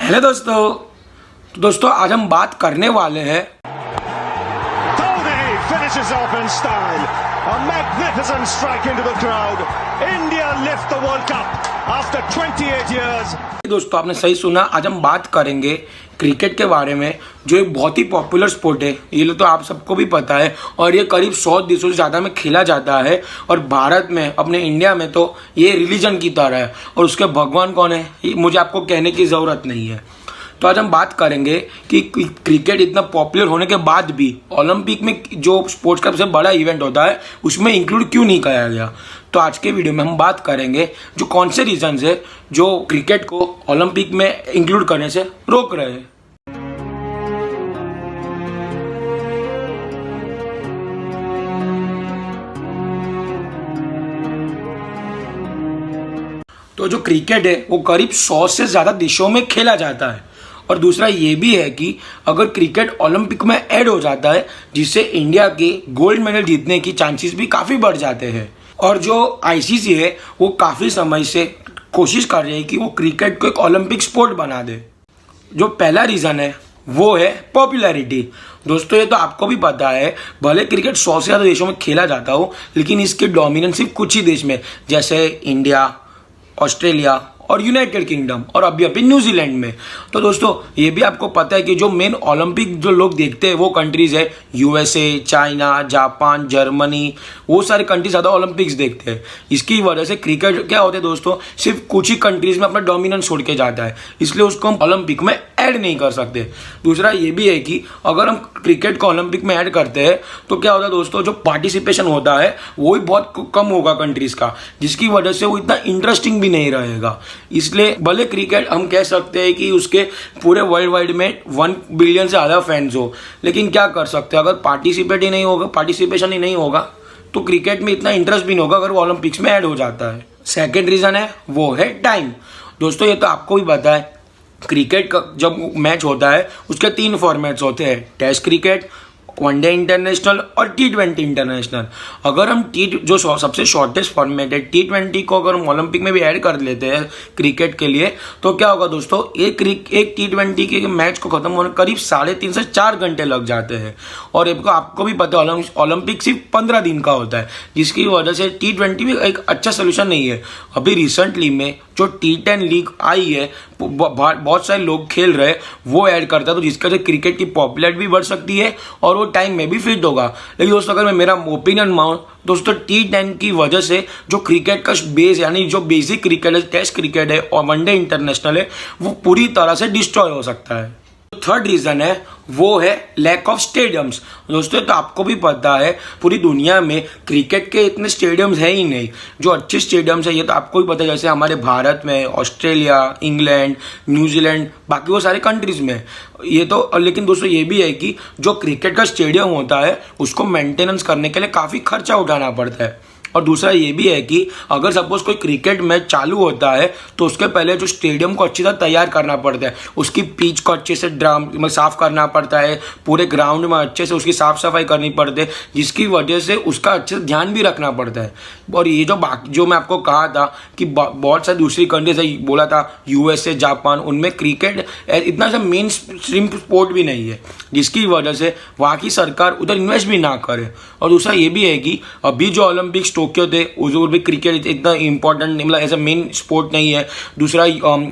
Hello दोस्तों आज हम बात करने वाले हैं finishes off in style. A magnificent strike into the crowd. India lift the World Cup after 28 years. दोस्तों आपने सही सुना, आज हम बात करेंगे क्रिकेट के बारे में, जो एक बहुत ही पॉपुलर स्पोर्ट है। ये तो आप सबको भी पता है और ये करीब 100 देशों से ज़्यादा में खेला जाता है। और भारत में, अपने इंडिया में तो ये रिलीजन की तरह है और उसके भगवान कौन है ये मुझे आपको कहने की ज़रूरत नहीं है। तो आज हम बात करेंगे कि क्रिकेट इतना पॉपुलर होने के बाद भी ओलंपिक में जो स्पोर्ट्स का सबसे बड़ा इवेंट होता है उसमें इंक्लूड क्यों नहीं किया गया। तो आज के वीडियो में हम बात करेंगे जो कौन से रीजंस है जो क्रिकेट को ओलंपिक में इंक्लूड करने से रोक रहे हैं। तो जो क्रिकेट है वो करीब 100 से ज़्यादा देशों में खेला जाता है। और दूसरा ये भी है कि अगर क्रिकेट ओलंपिक में ऐड हो जाता है जिससे इंडिया के गोल्ड मेडल जीतने की चांसेस भी काफ़ी बढ़ जाते हैं। और जो आईसीसी है वो काफ़ी समय से कोशिश कर रही है कि वो क्रिकेट को एक ओलंपिक स्पोर्ट बना दे। जो पहला रीज़न है वो है पॉपुलैरिटी। दोस्तों ये तो आपको भी पता है, भले क्रिकेट 100 से ज़्यादा देशों में खेला जाता हो लेकिन इसकी डोमिनेंस सिर्फ कुछ ही देश में, जैसे इंडिया, ऑस्ट्रेलिया और यूनाइटेड किंगडम और अभी न्यूजीलैंड में। तो दोस्तों ये भी आपको पता है कि जो मेन ओलंपिक जो लोग देखते हैं वो कंट्रीज है यूएसए, चाइना, जापान, जर्मनी, वो सारे कंट्रीज ज़्यादा ओलंपिक्स देखते हैं। इसकी वजह से क्रिकेट क्या होता है दोस्तों, सिर्फ कुछ ही कंट्रीज में अपना डोमिनेंस छोड़ के जाता है, इसलिए उसको हम ओलंपिक में ऐड नहीं कर सकते। दूसरा ये भी है कि अगर हम क्रिकेट को ओलंपिक में ऐड करते हैं तो क्या होता है दोस्तों, जो पार्टिसिपेशन होता है वो भी बहुत कम होगा कंट्रीज का, जिसकी वजह से वो इतना इंटरेस्टिंग भी नहीं रहेगा। इसलिए भले क्रिकेट हम कह सकते हैं कि उसके पूरे वर्ल्ड वाइड में 1 बिलियन से ज़्यादा फैंस हो, लेकिन क्या कर सकते हैं, अगर पार्टिसिपेशन ही नहीं होगा तो क्रिकेट में इतना इंटरेस्ट भी नहीं होगा अगर वो ओलंपिक्स में ऐड हो जाता है। सेकेंड रीज़न है वो है टाइम। दोस्तों ये तो आपको भी पता है, क्रिकेट का जब मैच होता है उसके 3 फॉर्मेट्स होते हैं, टेस्ट क्रिकेट, वनडे इंटरनेशनल और T20 इंटरनेशनल। अगर हम जो सबसे शॉर्टेस्ट फॉर्मेट है T20 को अगर हम ओलंपिक में भी ऐड कर लेते हैं क्रिकेट के लिए, तो क्या होगा दोस्तों, एक T20 के मैच को खत्म होने करीब 3.5 से 4 घंटे लग जाते हैं। और आपको भी पता है ओलंपिक सिर्फ 15 दिन का होता है, जिसकी वजह से T20 भी एक अच्छा सोल्यूशन नहीं है। अभी रिसेंटली में जो T10 लीग आई है, बहुत सारे लोग खेल रहे हैं, वो ऐड करता है, तो जिसका से क्रिकेट की पॉपुलैरिटी भी बढ़ सकती है और वो टाइम में भी फिट होगा। लेकिन दोस्तों अगर मैं मेरा ओपिनियन मानूं दोस्तों, T10 की वजह से जो क्रिकेट का बेस यानी जो बेसिक क्रिकेट है, टेस्ट क्रिकेट है और वनडे इंटरनेशनल है, वो पूरी तरह से डिस्ट्रॉय हो सकता है। थर्ड रीजन है वो है लैक ऑफ स्टेडियम्स। दोस्तों तो आपको भी पता है पूरी दुनिया में क्रिकेट के इतने स्टेडियम्स है ही नहीं। जो अच्छे स्टेडियम्स है ये तो आपको भी पता है, जैसे हमारे भारत में, ऑस्ट्रेलिया, इंग्लैंड, न्यूजीलैंड, बाकी वो सारे कंट्रीज में ये तो। लेकिन दोस्तों ये भी है कि जो क्रिकेट का स्टेडियम होता है उसको मेंटेनेंस करने के लिए काफ़ी खर्चा उठाना पड़ता है। और दूसरा ये भी है कि अगर सपोज कोई क्रिकेट मैच चालू होता है तो उसके पहले जो स्टेडियम को अच्छी तरह तैयार करना पड़ता है, उसकी पिच को अच्छे से में साफ करना पड़ता है, पूरे ग्राउंड में अच्छे से उसकी साफ सफाई करनी पड़ती है, जिसकी वजह से उसका अच्छे से ध्यान भी रखना पड़ता है। और ये जो मैं आपको कहा था कि बहुत सारी दूसरी कंट्रीज है, बोला था यूएसए, जापान, उनमें क्रिकेट इतना सा मेन स्ट्रीम स्पोर्ट भी नहीं है, जिसकी वजह से वहाँ की सरकार उधर इन्वेस्ट भी ना करे। और दूसरा ये भी है कि अभी जो ओलंपिक्स टोक्यो थे उधर भी क्रिकेट इतना इंपॉर्टेंट मतलब ऐसा मेन स्पोर्ट नहीं है। दूसरा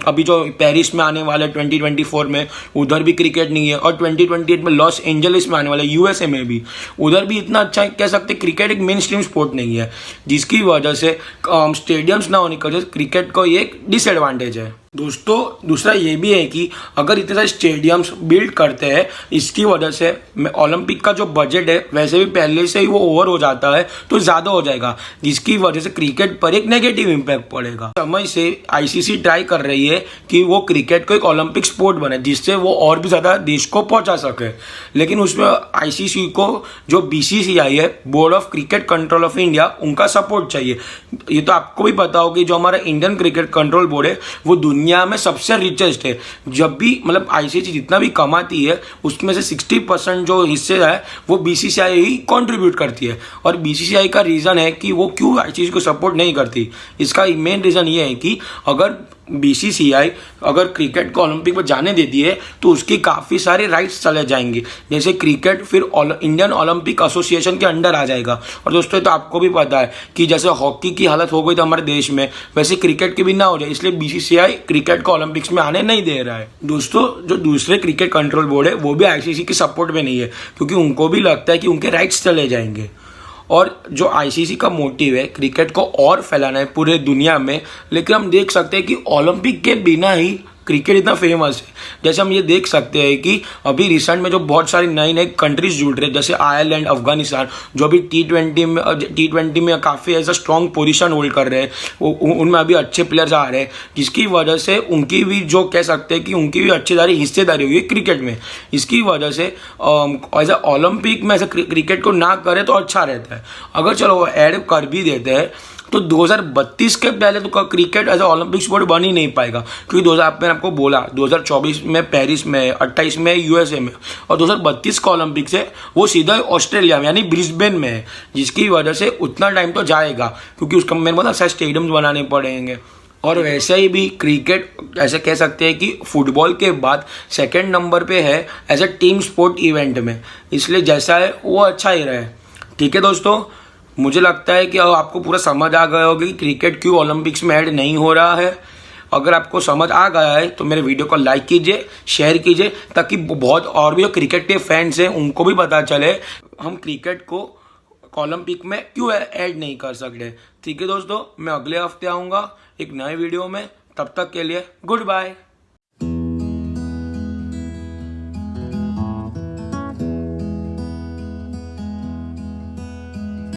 अभी जो पेरिस में आने वाला है 2024 में, उधर भी क्रिकेट नहीं है। और 2028 में लॉस एंजलिस में आने वाला है यूएसए में भी, उधर भी इतना अच्छा कह सकते क्रिकेट एक मेन स्ट्रीम स्पोर्ट नहीं है, जिसकी वजह से स्टेडियम्स ना होने की वजह से क्रिकेट को ये एक डिसएडवांटेज है। दोस्तों दूसरा ये भी है कि अगर इतने सारे स्टेडियम्स बिल्ड करते हैं, इसकी वजह से ओलंपिक का जो बजट है वैसे भी पहले से ही वो ओवर हो जाता है तो ज़्यादा हो जाएगा, जिसकी वजह से क्रिकेट पर एक नेगेटिव इम्पैक्ट पड़ेगा। समय से आईसीसी ट्राई कर रही है कि वो क्रिकेट को एक ओलंपिक स्पोर्ट बने जिससे वो और भी ज़्यादा देश को पहुँचा सके। लेकिन उसमें आईसीसी को जो BCCI है, board of cricket control of India, उनका सपोर्ट चाहिए। ये तो आपको भी पता हो कि जो हमारा इंडियन क्रिकेट कंट्रोल बोर्ड है वो दुनिया में सबसे रिचेस्ट है। जब भी मतलब आईसीसी जितना भी कमाती है उसमें से 60% जो हिस्से है वो BCCI ही कंट्रीब्यूट करती है। और BCCI का रीज़न है कि वो क्यों आईसीसी को सपोर्ट नहीं करती, इसका मेन रीज़न ये है कि अगर बीसीसीआई अगर क्रिकेट को ओलंपिक में जाने देती है तो उसकी काफ़ी सारे राइट्स चले जाएंगे। जैसे क्रिकेट फिर इंडियन ओलंपिक एसोसिएशन के अंडर आ जाएगा। और दोस्तों तो आपको भी पता है कि जैसे हॉकी की हालत हो गई थी हमारे देश में, वैसे क्रिकेट की भी ना हो जाए, इसलिए बीसीसीआई क्रिकेट को ओलंपिक्स में आने नहीं दे रहा है। दोस्तों जो दूसरे क्रिकेट कंट्रोल बोर्ड है वो भी आईसीसी की सपोर्ट में नहीं है, क्योंकि उनको भी लगता है कि उनके राइट्स चले जाएंगे। और जो आईसीसी का मोटिव है क्रिकेट को और फैलाना है पूरे दुनिया में, लेकिन हम देख सकते हैं कि ओलंपिक के बिना ही क्रिकेट इतना फेमस है। जैसे हम ये देख सकते हैं कि अभी रिसेंट में जो बहुत सारी नई नई कंट्रीज जुड़ रहे हैं, जैसे आयरलैंड, अफगानिस्तान, जो अभी टी20 में काफ़ी ऐसा स्ट्रॉन्ग पोजीशन होल्ड कर रहे हैं, उनमें अभी अच्छे प्लेयर्स आ रहे हैं, जिसकी वजह से उनकी भी जो कह सकते हैं कि उनकी भी अच्छी सारी हिस्सेदारी हुई है क्रिकेट में। इसकी वजह से ऐसा ओलंपिक में ऐसा क्रिकेट को ना करे तो अच्छा रहता है। अगर चलो वो ऐड कर भी देते हैं तो 2032 के पहले तो क्रिकेट एज ओलंपिक स्पोर्ट बन ही नहीं पाएगा, क्योंकि मैंने आपको बोला 2024 में पेरिस में, 28 में यूएसए में, और 2032 का ओलंपिक्स है वो सीधा ऑस्ट्रेलिया में यानी ब्रिस्बेन में है, जिसकी वजह से उतना टाइम तो जाएगा, क्योंकि उसका मैंने बोला शायद स्टेडियम्स बनाने पड़ेंगे। और वैसे ही भी क्रिकेट ऐसे कह सकते हैं कि फुटबॉल के बाद सेकेंड नंबर पे है as a team sport event में, इसलिए जैसा है वो अच्छा ही रहे। ठीक है दोस्तों, मुझे लगता है कि अब आपको पूरा समझ आ गया होगा कि क्रिकेट क्यों ओलंपिक्स में ऐड नहीं हो रहा है। अगर आपको समझ आ गया है तो मेरे वीडियो को लाइक कीजिए, शेयर कीजिए, ताकि बहुत और भी जो क्रिकेट के फैंस हैं उनको भी पता चले हम क्रिकेट को ओलंपिक में क्यों ऐड नहीं कर सकते। ठीक है दोस्तों, मैं अगले हफ्ते आऊँगा एक नए वीडियो में, तब तक के लिए गुड बाय।